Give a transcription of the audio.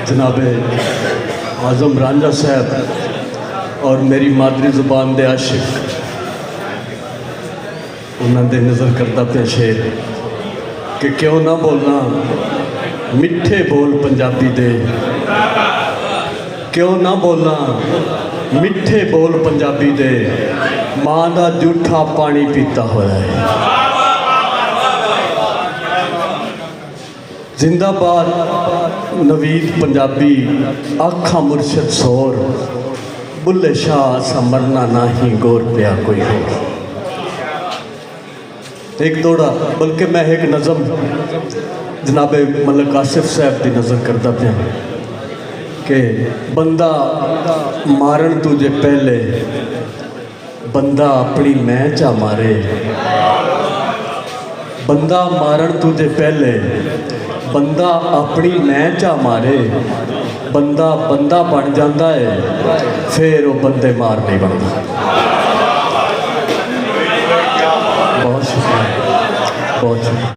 जनाबे आज़म रांझा साहब और मेरी मादरी ज़ुबान दे आशिक उन्होंने नज़र करता पे शेर कि क्यों ना बोलना मिठे बोल पंजाबी दे, क्यों ना बोलना मिठे बोल पंजाबी दे, माँ का जूठा पानी पीता होया है। जिंदाबाद नवीद पंजाबी, आखा मुर्शद सोर, बुल्ले शाह सा मरना ना ही गोर पिया कोई हो। एक दौड़ा बल्कि मैं एक नज़म जनाबे मलिक आसिफ साहब की नज़र करता पाया कि बंदा मारन तुझे पहले बंदा अपनी मैं चा मारे, बंदा मारन तुझे पहले बंदा अपनी मैं चा मारे, बंदा बंदा बन जाता है फिर वो बंदे मार नहीं बनता। बहुत शुक्रिया, बहुत शुक्रिया।